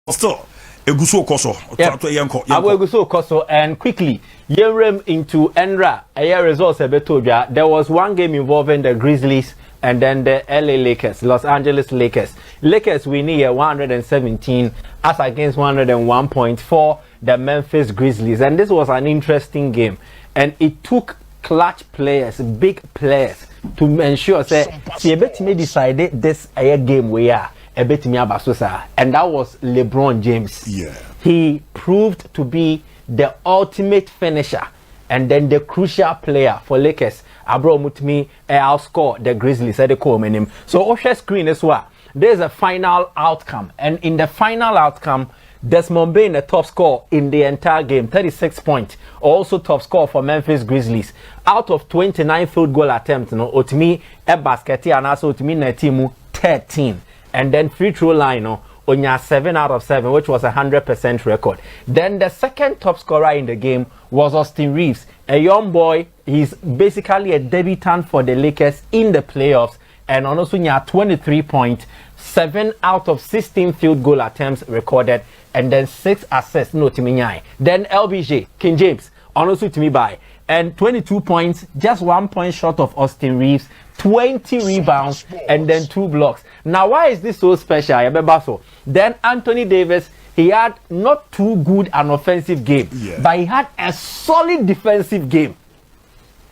Still, Eguso Koso. Eguso Koso, and quickly, Yerem into Enra. A results Ebetoja. There was one game involving the Grizzlies and then the LA Lakers, Los Angeles Lakers. Lakers winning 117 as against 101.4 the Memphis Grizzlies, and this was an interesting game. And it took clutch players, big players, to ensure say she may decided this game we are. And that was LeBron James. Yeah. He proved to be the ultimate finisher and then the crucial player for Lakers. Abro Mutmi outscore the Grizzlies at the core. So Osha screen as well. There's a final outcome, and in the final outcome, Desmond Bain, the top scorer in the entire game, 36 points. Also top scorer for Memphis Grizzlies. Out of 29 field goal attempts, Otimi a basket and also Otimi Netimu 13. And then free throw line, Onya 7 out of 7, which was 100% record. Then the second top scorer in the game was Austin Reeves, a young boy. He's basically a debutant for the Lakers in the playoffs, and also 23 points, 7 out of 16 field goal attempts recorded, and then 6 assists. No Timinyai. Then LBJ, King James, also to me by, and 22 points, just 1 point short of Austin Reeves, 20 rebounds, and then 2 blocks. Now, why is this so special? Then Anthony Davis, he had not too good an offensive game, but he had a solid defensive game.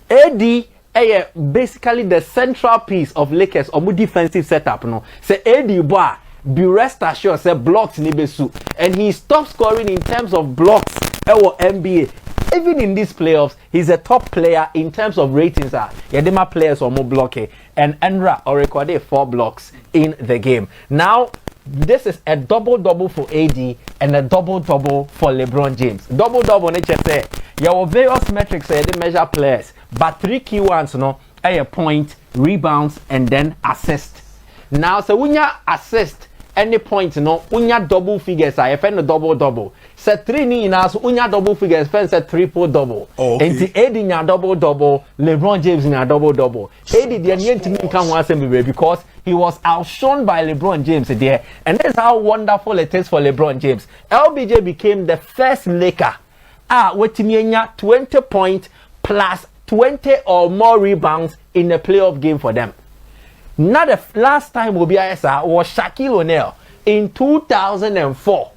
AD, basically the central piece of Lakers or defensive setup. Say AD boy, be rest assured, say blocks nibesu, and he stopped scoring in terms of blocks. NBA. Even in these playoffs, he's a top player in terms of ratings. Yadema players or more blocking, and Enra or recorded 4 blocks in the game. Now, this is a double-double for AD and a double-double for LeBron James. Double-double, nature say, there were various metrics they measure players, but 3 key ones, a point, rebounds, and then assist. Now, so when you assist any point, when you double figures, I find a double-double. Set 3 ni now, so when you double figures, find a triple-double. And the AD in a double-double, LeBron James in a double-double. AD, the end to me come once because he was outshone by LeBron James there. And that's how wonderful it is for LeBron James. LBJ became the first Laker with 20 points plus 20 or more rebounds in a playoff game for them. Now the last time OBISA was Shaquille O'Neal in 2004.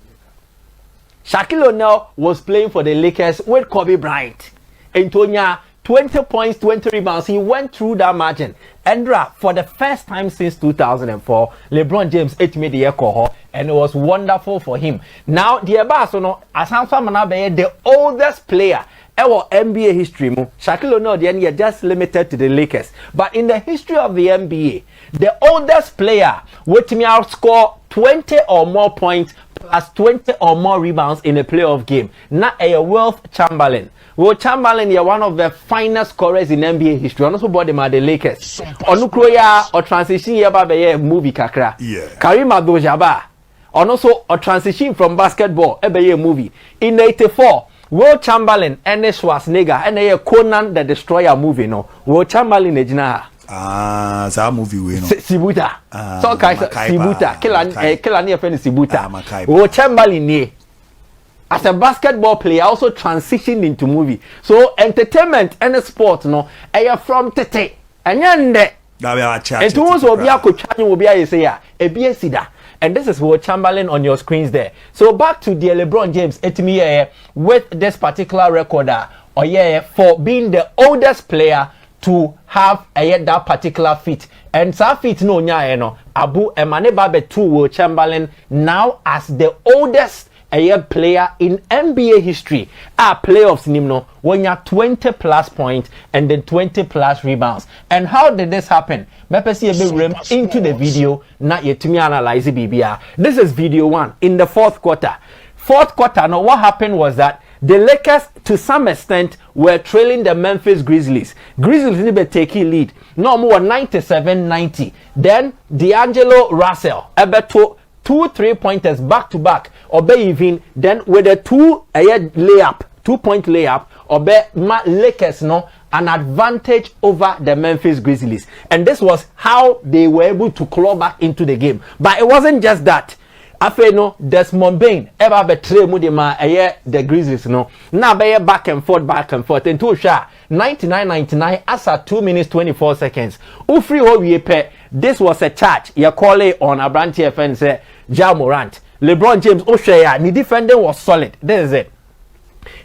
Shaquille O'Neal was playing for the Lakers with Kobe Bryant. Antonia, 20 points, 20 rebounds. He went through that margin. Andra, for the first time since 2004, LeBron James made the year cohort, and it was wonderful for him. Now, the Abasono, Asanfa Manabe, the oldest player ever NBA history, Shaquille O'Neal, the end just limited to the Lakers. But in the history of the NBA, the oldest player with me outscore 20 or more points plus 20 or more rebounds in a playoff game. Now, a Wilt Chamberlain. Wilt Chamberlain is one of the finest scorers in NBA history. Also bought them at the Lakers. Onukroya or transition here movie kakra. Karim Abdul-Jabbar. Also a transition from basketball a movie. In 84, Wilt Chamberlain and Schwarzenegger and a Conan the Destroyer movie. Wilt Chamberlain ejina. That movie we know. Sibuta. So Sibuta. Kilani friend Sibuta. Wilt Chamberlain as a basketball player also transitioned into movie. So entertainment and sport from tete. And yande. And to us will be a say a sida. And this is Wilt Chamberlain on your screens there. So back to the LeBron James with this particular recorder for being the oldest player to have that particular feat. And that feat Abu Emane Babe to Wilt Chamberlain now as the oldest player in NBA history. Playoffs nimno when you're 20 plus points and then 20 plus rebounds. And how did this happen? Into the video, not yet to me analyze BBR. This is video 1 in the fourth quarter. Now what happened was that the Lakers, to some extent, were trailing the Memphis Grizzlies. Grizzlies didn't take a lead. No more 97-90. Then D'Angelo Russell, Ebeto, 2 3-pointers back to back. Obey even then with a 2-point layup. Obey Lakers an advantage over the Memphis Grizzlies, and this was how they were able to claw back into the game. But it wasn't just that. Afe no Desmond Bain ever betray mu de ma the Grizzlies no. Na be back and forth into sha 99 as at 2 minutes 24 seconds. Ufri ho wie pe. This was a charge. You call it on Abranti FN say Ja Morant. LeBron James Oshaya, the defender was solid. This is it.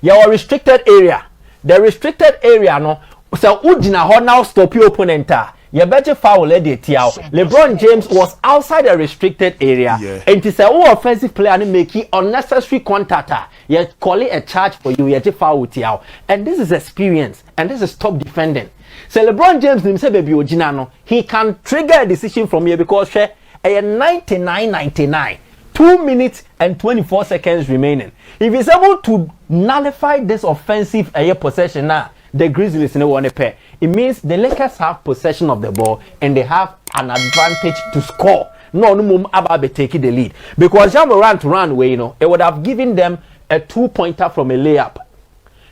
Your restricted area. The restricted area no. So Ujina ho now stop your opponent. You better foul lady tiao. LeBron James was outside the restricted area. Yeah. And it's a offensive player and making unnecessary contact. You call it a charge for you. You have foul tiao. And this is experience. And this is top defending. So LeBron James himself baby Ujina no. He can trigger a decision from here because she 99. 2 minutes and 24 seconds remaining. If he's able to nullify this offensive possession now, the Grizzlies no one pair. It means the Lakers have possession of the ball and they have an advantage to score. No mum Ababe taking the lead. Because Ja Morant ran away, it would have given them a 2-pointer from a layup.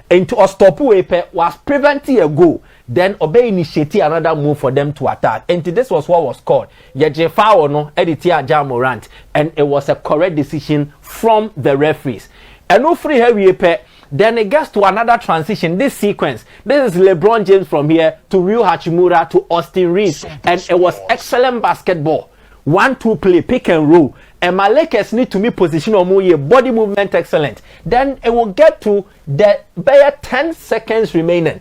And to stop was preventing a goal. Then obey initiate another move for them to attack. And this was what was called. Yejefa no editia Ja Morant. And it was a correct decision from the referees. And no free heavy then it gets to another transition. This sequence. This is LeBron James from here to Ryu Hachimura to Austin Reeves. And it was excellent basketball. 1-2 play, pick and roll. And my Lakers need to be position or move body movement excellent. Then it will get to the bare 10 seconds remaining.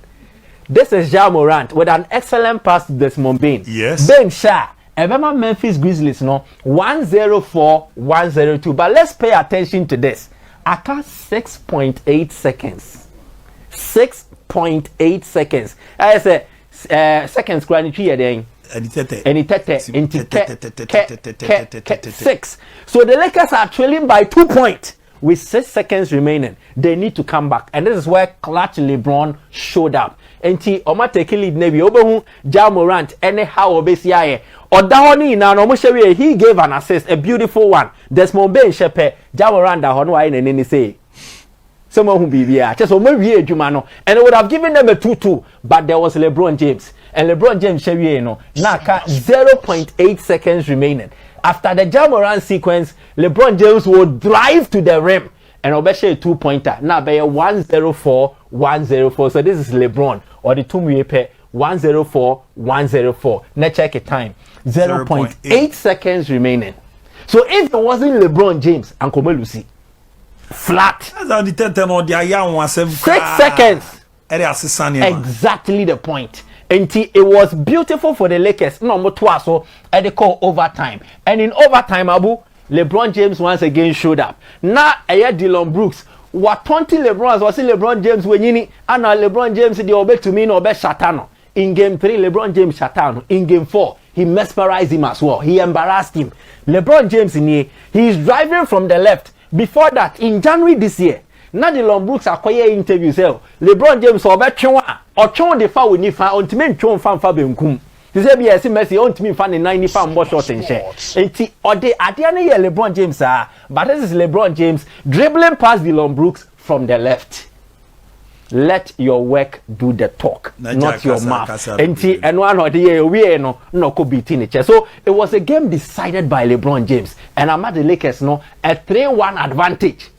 This is Ja Morant with an excellent pass to Desmond Bain. Yes. Ben Shah. Remember Memphis Grizzlies, 104-102. But let's pay attention to this. I got 6.8 seconds. 6.8 seconds. I say seconds granny then. And 6. So the Lakers are trailing by 2 points with 6 seconds remaining. They need to come back. And this is where clutch LeBron showed up. And Oma take lead Navy Obehu, Ja Morant, anyhow Obesiaye. Odahoni na no mushewe, he gave an assist, a beautiful one. Desmond Bain shepe, Ja Morant da hono aye nene say. Someone who be here. Just and it would have given them a 2-2, but there was LeBron James. And LeBron James shewe no. Naka 0.8 seconds remaining. After the Ja Morant sequence, LeBron James would drive to the rim. And Obeshe a 2-pointer. Now by 104-104. So this is LeBron or the 2 Muepe 104-104. Let's check the time. 0.8 seconds remaining. So if it wasn't LeBron James and Komelusi, flat. 6 seconds. Exactly the point. And it was beautiful for the Lakers. No more twice so and they call overtime. And in overtime, Abu LeBron James once again showed up. Now, Dylan Brooks. What 20 LeBron was LeBron James when you and LeBron James the obey to me no be Shatano. In game 3, LeBron James Shatano. In game 4, he mesmerized him as well. He embarrassed him. LeBron James in here, he is driving from the left. Before that, in January this year, now Dylan Brooks acquire interview say LeBron James obey chwa or chon the fa we ni fa ultimate chon fan fa benkum. This is BS Messi on to me fan in 90 fan more short and share. And or they at the end of LeBron James but this is LeBron James dribbling past Dylan Brooks from the left. Let your work do the talk, not your mouth. And one of the year we no could be teenager. So it was a game decided by LeBron James. And I'm at the Lakers a 3-1 advantage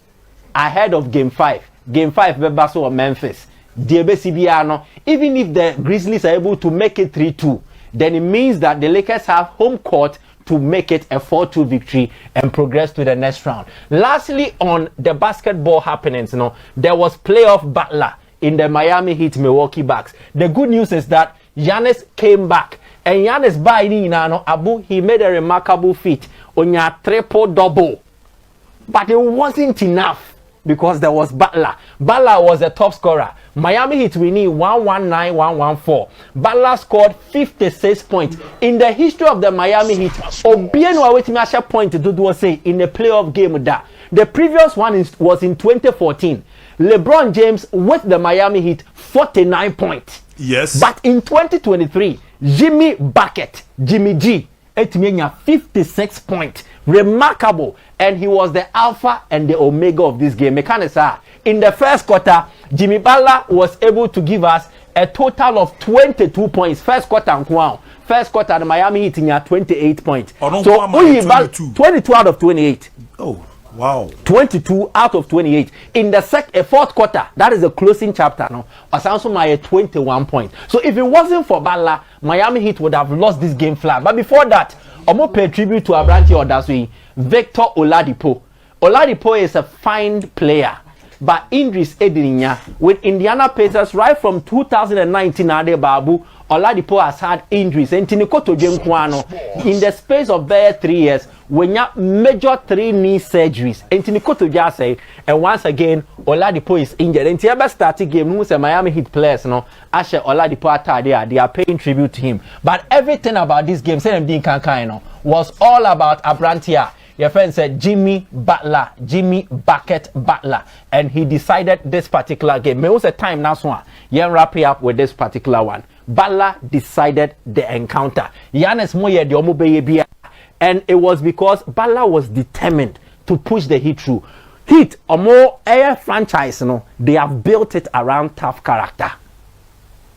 ahead of game 5. Game 5 Bebaso of Memphis. Even if the Grizzlies are able to make it 3-2. Then it means that the Lakers have home court to make it a 4-2 victory and progress to the next round. Lastly, on the basketball happenings, there was playoff battler in the Miami Heat Milwaukee Bucks. The good news is that Giannis came back. And Giannis Abu, he made a remarkable feat on your triple-double. But it wasn't enough because there was Butler. Butler was the top scorer. Miami Heat winning 119-114. Butler scored 56 points. In the history of the Miami Heat, Obieno awaiting a point to do say in a playoff game that. The previous one was in 2014. LeBron James with the Miami Heat 49 points. Yes. But in 2023, Jimmy G, 56 points. Remarkable. And he was the alpha and the omega of this game. In the first quarter, Jimmy Butler was able to give us a total of 22 points. First quarter, first quarter the Miami Heat in 28 points. Oh, no, So 22 out of 28. Oh, wow. 22 out of 28 in the fourth quarter. That is the closing chapter. No, Osanso Maya 21 points. So if it wasn't for Bala, Miami Heat would have lost this game flat. But before that, I'm gonna pay tribute to Abranti Odasui, Victor Oladipo. Oladipo is a fine player, but Idris Edinya with Indiana Pacers right from 2019. Ade Babu Oladipo has had injuries. And Tinikoto Jenkwano in the space of 3 years, when you major 3 knee surgeries. And Tinikoto just say, and once again, Oladipo is injured. And Tiaba started game, who's a Miami Heat players, no, Ashe Oladipo they are paying tribute to him. But everything about this game, was all about Abrantia. Your friend said Jimmy Bucket Butler, and he decided this particular game. There was a time now, so you wrap it up with this particular one. Butler decided the encounter. Giannis Moye the Omobeye, and it was because Butler was determined to push the Heat through. Heat, a more air franchise, they have built it around tough character,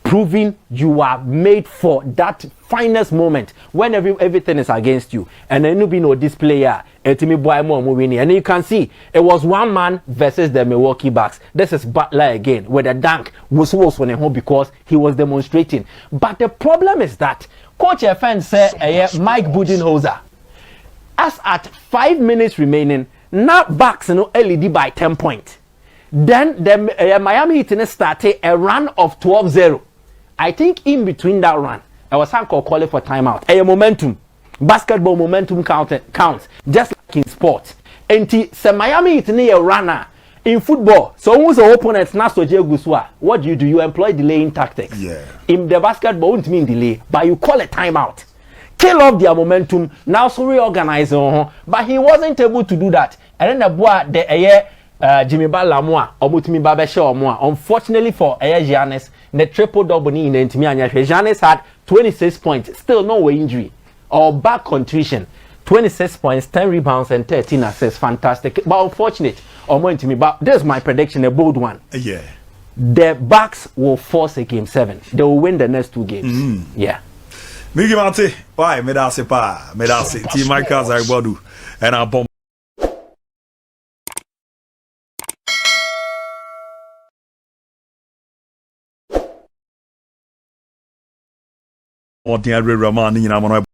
proving you are made for that finest moment when everything is against you. And then you know this player, and you can see it was one man versus the Milwaukee Bucks. This is Butler again with a dunk was on home because he was demonstrating. But the problem is that Coach FN said Mike Budenholzer, as at 5 minutes remaining, now Bucks LED by 10 points. Then the Miami Heat started a run of 12-0. I think in between that run, I was calling for timeout. A momentum, basketball momentum counts, just like in sports. And Miami is near a runner in football. So who's the opponent? What do? You employ delaying tactics. Yeah. In the basketball, won't mean delay, but you call a timeout. Kill off their momentum. Now so reorganize. But he wasn't able to do that. And then the boy Jimmy Balamwa Omutimi Babesha Omwa. Unfortunately for Giannis, the triple double in the Intimiania. Giannis had 26 points, still no injury or back contrition. 26 points, 10 rebounds, and 13 assists. Fantastic. But unfortunate, but this is my prediction, a bold one. Yeah. The Bucks will force a game 7. They will win the next 2 games. Yeah. Migi Mante, why? Medase pa, Medase. Team Michael Asare Boadu, and our bomb. Ramani,